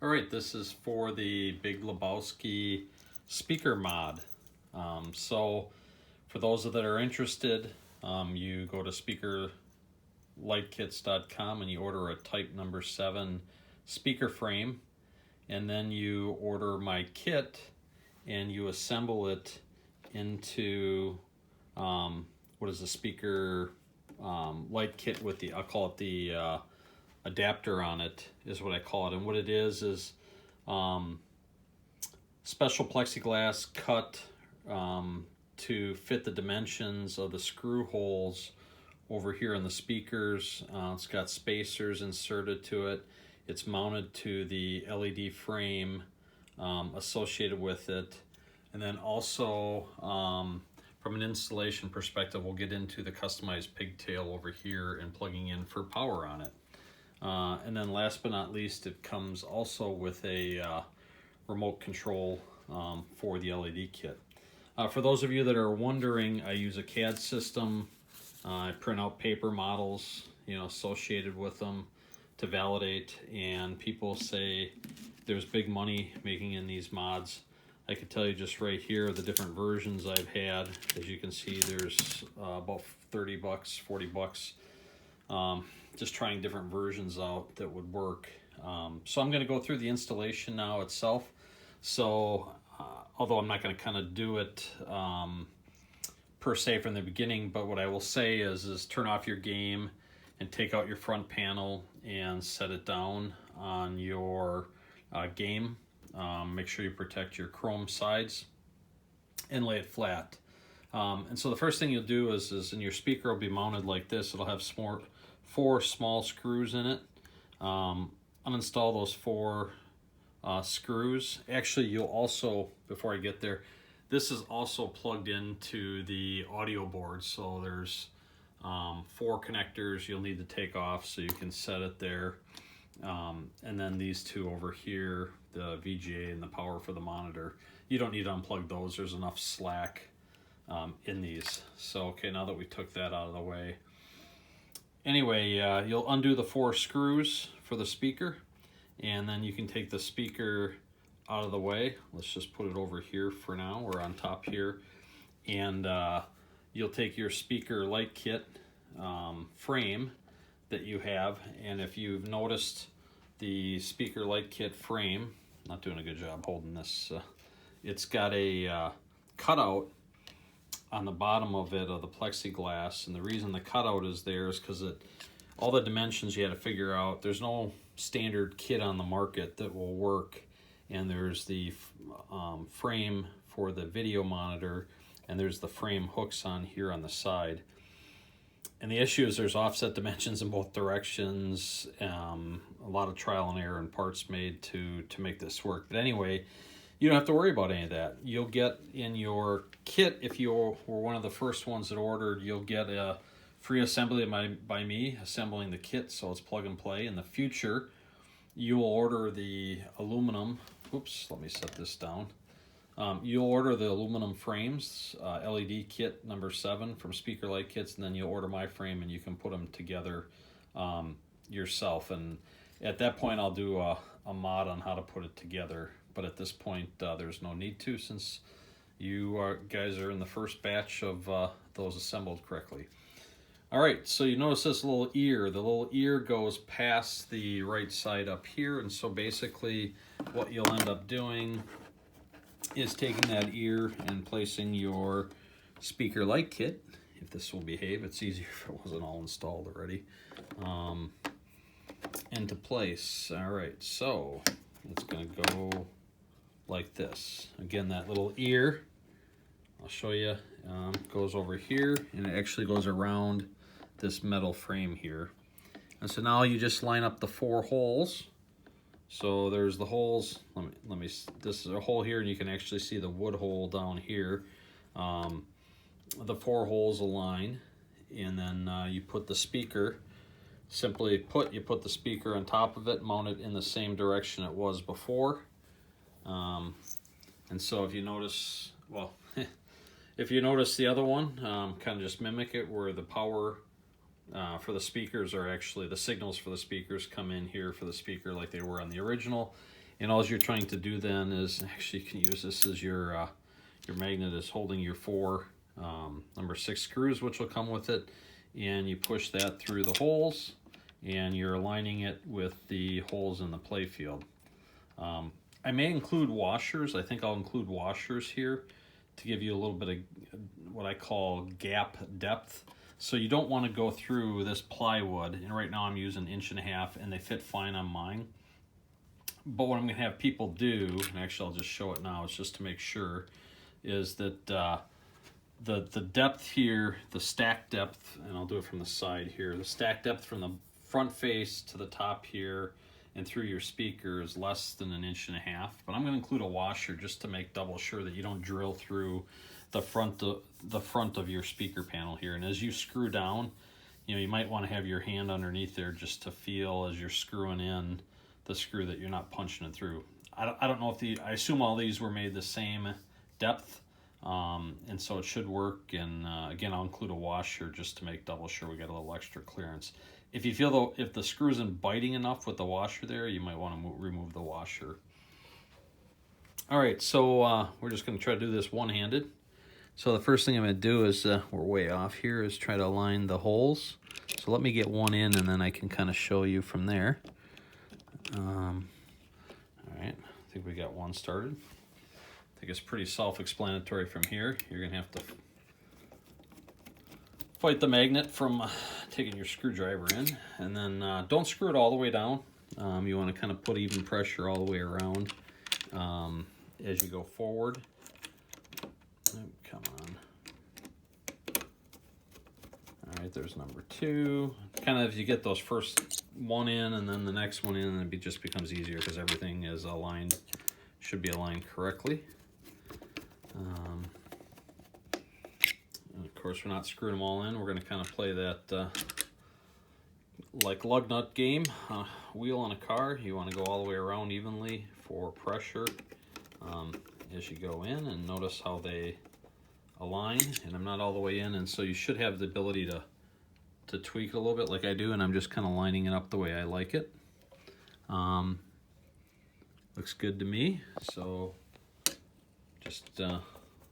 All right, this is for the Big Lebowski speaker mod. So for those that are interested, you go to speakerlightkits.com and you order a type number 7 speaker frame, and then you order my kit and you assemble it into what is the speaker light kit with the, I'll call it the adapter on it is what I call it. And what it is special plexiglass cut to fit the dimensions of the screw holes over here in the speakers. It's got spacers inserted to it. It's mounted to the LED frame associated with it. And then also from an installation perspective, we'll get into the customized pigtail over here and plugging in for power on it. And then last but not least, it comes also with a remote control for the LED kit. For those of you that are wondering, I use a CAD system. I print out paper models, associated with them to validate, and people say there's big money making in these mods. I could tell you just right here the different versions I've had. As you can see, there's about 30 bucks, 40 bucks. Just trying different versions out that would work. So I'm going to go through the installation now itself. So although I'm not going to kind of do it per se from the beginning, but what I will say is turn off your game and take out your front panel and set it down on your game. Make sure you protect your chrome sides and lay it flat. And so the first thing you'll do is in your speaker will be mounted like this. It'll have four small screws in it. Uninstall those 4 screws. Actually, you'll also, before I get there, this is also plugged into the audio board. So there's 4 connectors you'll need to take off so you can set it there. And then these 2 over here, the VGA and the power for the monitor. You don't need to unplug those. There's enough slack in these. So, okay, now that we took that out of the way. Anyway, you'll undo the 4 screws for the speaker, and then you can take the speaker out of the way. Let's just put it over here for now, or on top here. And you'll take your speaker light kit frame that you have, and if you've noticed the speaker light kit frame, not doing a good job holding this, it's got a cutout on the bottom of it, of the plexiglass, and the reason the cutout is there is because all the dimensions you had to figure out. There's no standard kit on the market that will work, and there's the frame for the video monitor, and there's the frame hooks on here on the side. And the issue is there's offset dimensions in both directions, a lot of trial and error and parts made to make this work. But anyway, you don't have to worry about any of that. You'll get in your kit, if you were one of the first ones that ordered, you'll get a free assembly by me assembling the kit, so it's plug and play. In the future, you will order the aluminum. Oops, let me set this down. You'll order the aluminum frames, LED kit number 7 from Speaker Light Kits, and then you'll order my frame and you can put them together yourself. And at that point, I'll do a mod on how to put it together. But at this point, there's no need to, since you guys are in the first batch of those assembled correctly. All right, so you notice this little ear. The little ear goes past the right side up here, and so basically what you'll end up doing is taking that ear and placing your speaker light kit, if this will behave. It's easier if it wasn't all installed already, into place. All right, so it's going to go like this. Again, that little ear, I'll show you, goes over here, and it actually goes around this metal frame here. And so now you just line up the 4 holes. So there's the holes. Let me. This is a hole here, and you can actually see the wood hole down here. The 4 holes align, and then you put the speaker. You put the speaker on top of it, mount it in the same direction it was before. And so if you notice, well, if you notice the other one, kind of just mimic it, where the power for the speakers are actually, the signals for the speakers come in here for the speaker like they were on the original. And all you're trying to do then is, actually you can use this as your magnet is holding your 4 number 6 screws, which will come with it, and you push that through the holes, and you're aligning it with the holes in the play field. I may include washers. I think I'll include washers here to give you a little bit of what I call gap depth. So you don't want to go through this plywood, and right now I'm using 1.5 inches, and they fit fine on mine. But what I'm going to have people do, and actually I'll just show it now, it's just to make sure, is that the depth here, the stack depth, and I'll do it from the side here, the stack depth from the front face to the top here and through your speaker is less than 1.5 inches. But I'm going to include a washer just to make double sure that you don't drill through the front of your speaker panel here. And as you screw down, you know, you might want to have your hand underneath there just to feel as you're screwing in the screw that you're not punching it through. I don't know if I assume all these were made the same depth, and so it should work. And again, I'll include a washer just to make double sure we got a little extra clearance. If you feel though, if the screw isn't biting enough with the washer there, you might want to remove the washer. All right, so we're just going to try to do this one-handed. So the first thing I'm going to do is, we're way off here, is try to align the holes. So let me get one in, and then I can kind of show you from there. All right, I think we got one started. I think it's pretty self-explanatory from here. You're going to have to fight the magnet from taking your screwdriver in, and then don't screw it all the way down. You want to kind of put even pressure all the way around as you go forward. Oh, come on. All right, there's number 2. Kind of, you get those first one in and then the next one in, and it just becomes easier because everything is aligned, should be aligned correctly. And of course, we're not screwing them all in. We're going to kind of play that like lug nut game, wheel on a car. You want to go all the way around evenly for pressure as you go in, and notice how they align. And I'm not all the way in, and so you should have the ability to tweak a little bit like I do, and I'm just kind of lining it up the way I like it. Looks good to me, so just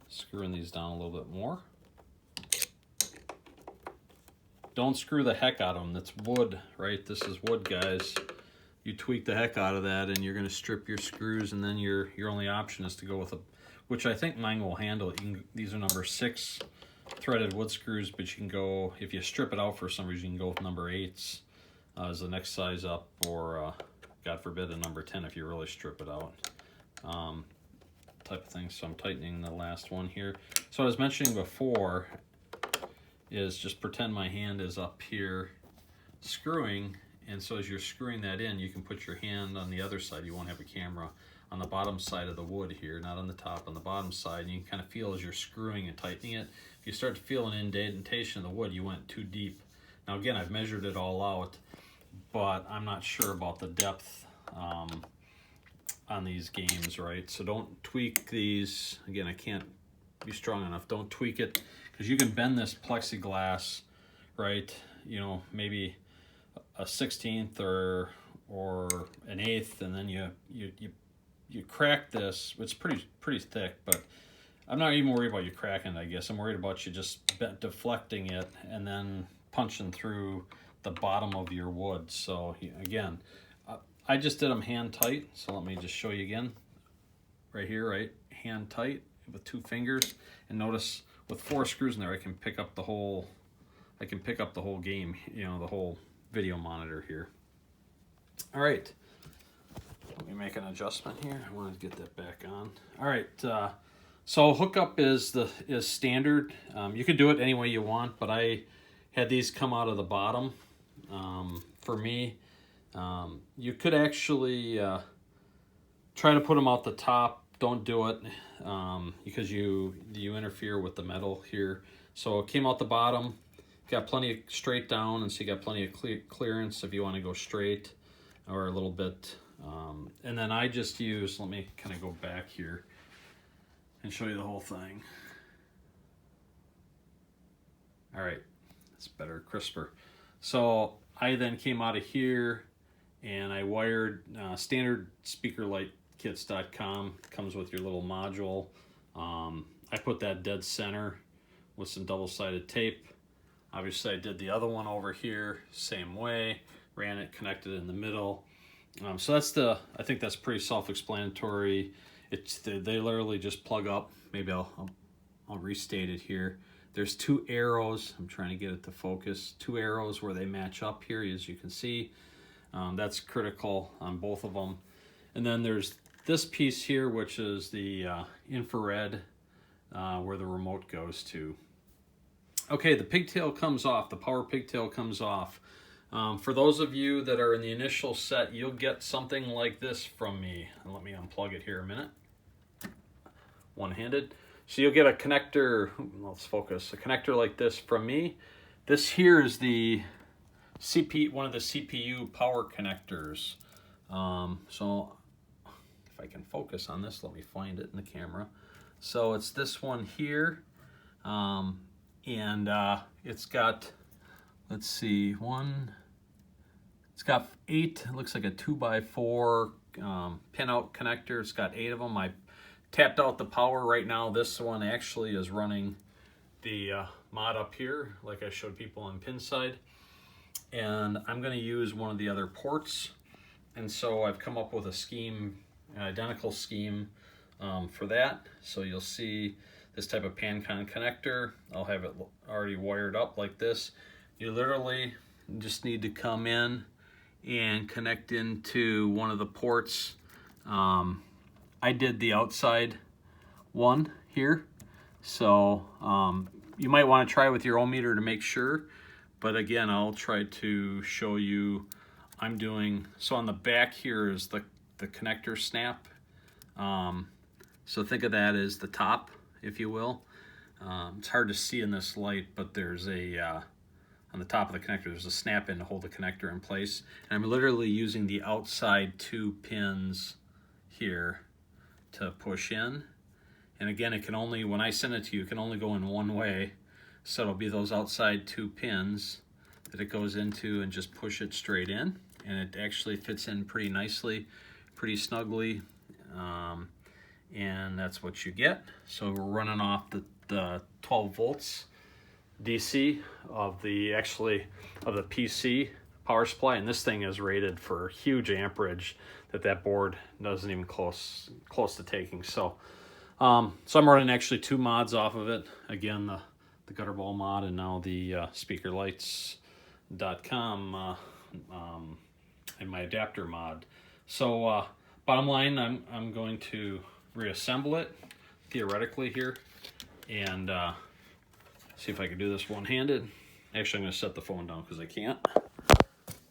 screwing these down a little bit more. Don't screw the heck out of them. That's wood, right? This is wood, guys. You tweak the heck out of that, and you're going to strip your screws, and then your only option is to go with a, which I think mine will handle. These are number 6 threaded wood screws, but you can go, if you strip it out for some reason, you can go with number 8s as the next size up, or God forbid a number 10 if you really strip it out. Type of thing. So I'm tightening the last one here. So I was mentioning before is just pretend my hand is up here screwing, and so as you're screwing that in, you can put your hand on the other side. You won't have a camera on the bottom side of the wood here, not on the top, on the bottom side, and you can kind of feel as you're screwing and tightening it. If you start to feel an indentation of the wood, you went too deep. Now again, I've measured it all out, but I'm not sure about the depth on these games, right? So don't tweak these. Again, I can't be strong enough. Don't tweak it, because you can bend this plexiglass, right? You know, maybe a 1/16 or an 1/8, and then you crack this. It's pretty thick, but I'm not even worried about you cracking it, I guess. I'm worried about you just deflecting it and then punching through the bottom of your wood. So again, I just did them hand tight, so let me just show you again. Right here, right? Hand tight with 2 fingers, and notice with 4 screws in there, I can pick up the whole game, you know, the whole video monitor here. All right, let me make an adjustment here. I want to get that back on. All right, so hookup is standard. You can do it any way you want, but I had these come out of the bottom. For me, you could actually try to put them out the top. Don't do it because you interfere with the metal here. So it came out the bottom. Got plenty of straight down, and so you got plenty of clearance if you want to go straight or a little bit. And then I just use, let me kind of go back here and show you the whole thing. All right, it's better, crisper. So I then came out of here and I wired standard speakerlightkits.com comes with your little module. I put that dead center with some double-sided tape. Obviously I did the other one over here same way, ran it, connected in the middle. So that's I think that's pretty self-explanatory. They literally just plug up. Maybe I'll restate it here. There's two arrows. I'm trying to get it to focus. Two arrows where they match up here, as you can see. That's critical on both of them. And then there's this piece here, which is the infrared, where the remote goes to. Okay, the pigtail comes off. The power pigtail comes off. For those of you that are in the initial set, you'll get something like this from me. And let me unplug it here a minute. One-handed. So you'll get a connector, let's focus, a connector like this from me. This here is the one of the CPU power connectors. So if I can focus on this, let me find it in the camera. So it's this one here, and it's got, let's see, it's got 8, it looks like a 2x4 pin-out connector. It's got 8 of them. I tapped out the power right now. This one actually is running the mod up here, like I showed people on pin side. And I'm going to use one of the other ports. And so I've come up with a scheme, an identical scheme for that. So you'll see this type of PanCon connector. I'll have it already wired up like this. You literally just need to come in and connect into one of the ports. I did the outside one here, so you might want to try with your ohm meter to make sure, but again, I'll try to show you. I'm doing, so on the back here is the connector snap, so think of that as the top, if you will. It's hard to see in this light, but there's on the top of the connector, there's a snap in to hold the connector in place, and I'm literally using the outside 2 pins here to push in. And again, it can only, when I send it to you, it can only go in one way. So it'll be those outside 2 pins that it goes into, and just push it straight in. And it actually fits in pretty nicely, pretty snugly. And that's what you get. So we're running off the 12 volts DC of the PC power supply, and this thing is rated for huge amperage that board doesn't even close to taking. So I'm running actually 2 mods off of it. Again, the gutter ball mod, and now the speakerlights.com and my adapter mod. So bottom line, I'm going to reassemble it theoretically here, and see if I can do this one-handed. Actually, I'm going to set the phone down because I can't.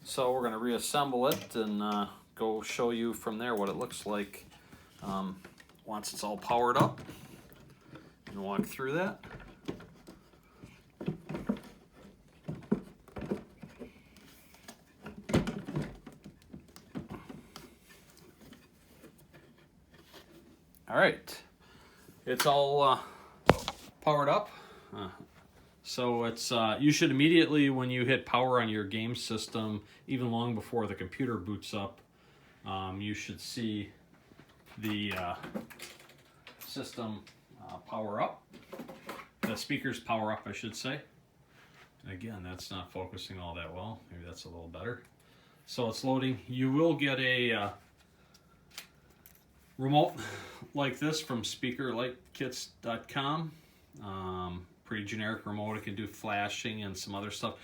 So we're going to reassemble it and go show you from there what it looks like once it's all powered up, and walk through that. All right, it's all powered up. So it's you should immediately, when you hit power on your game system, even long before the computer boots up, you should see the system power up. The speakers power up, I should say. And again, that's not focusing all that well. Maybe that's a little better. So it's loading. You will get a remote like this from speakerlightkits.com. Pretty generic remote. It can do flashing and some other stuff.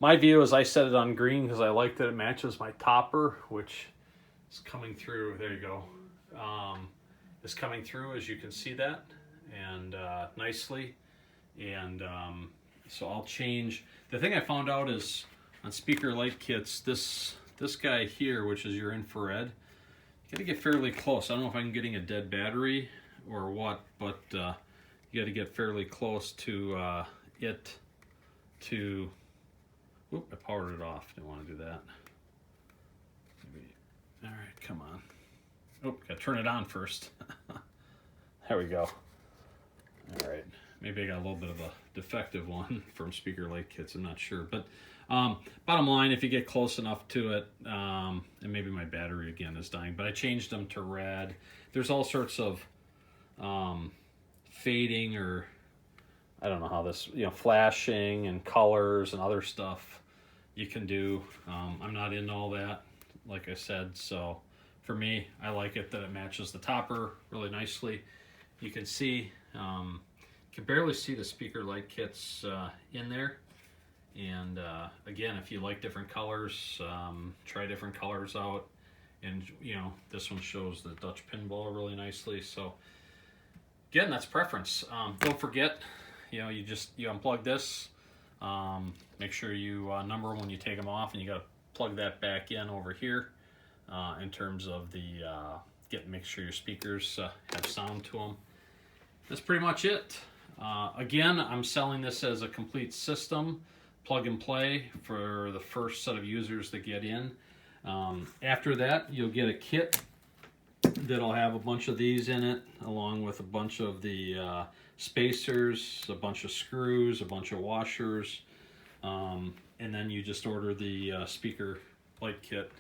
My view is I set it on green because I like that it matches my topper, which is coming through. There you go. It's coming through, as you can see that, and nicely. And so I'll change. The thing I found out is on Speaker Light Kits, this guy here, which is your infrared, you got to get fairly close. I don't know if I'm getting a dead battery or what, but you got to get fairly close to it to. Oop, I powered it off. Didn't want to do that. Maybe. All right, come on. Oh, got to turn it on first. There we go. All right, maybe I got a little bit of a defective one from Speaker Light Kits, I'm not sure. But bottom line, if you get close enough to it, and maybe my battery again is dying, but I changed them to red. There's all sorts of fading, or I don't know how this, flashing and colors and other stuff you can do. I'm not into all that, like I said, so for me, I like it that it matches the topper really nicely. You can see, you can barely see the Speaker Light Kits in there. And again, if you like different colors, try different colors out. And this one shows the Dutch pinball really nicely. So again, that's preference. Don't forget, you unplug this. Make sure you number them when you take them off, and you got to plug that back in over here. In terms of the make sure your speakers have sound to them. That's pretty much it. Again, I'm selling this as a complete system, plug and play, for the first set of users that get in. After that, you'll get a kit that'll have a bunch of these in it, along with a bunch of the spacers, a bunch of screws, a bunch of washers, and then you just order the Speaker Light Kit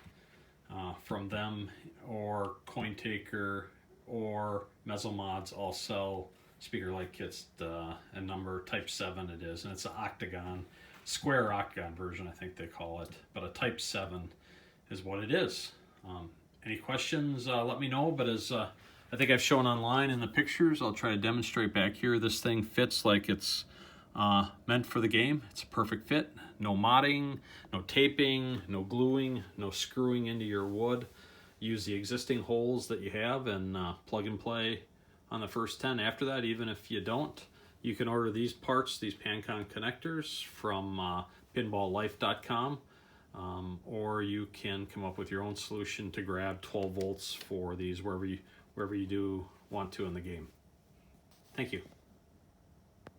from them, or CoinTaker or Mesomods all sell Speaker Light Kits, and number type 7 it is, and it's an octagon, square octagon version I think they call it, but a type 7 is what it is. Any questions, let me know, but as I think I've shown online in the pictures, I'll try to demonstrate back here. This thing fits like it's meant for the game. It's a perfect fit. No modding, no taping, no gluing, no screwing into your wood. Use the existing holes that you have and plug and play on the first 10. After that, even if you don't, you can order these parts, these Pancon connectors, from pinballlife.com, or you can come up with your own solution to grab 12 volts for these wherever you do want to in the game. Thank you.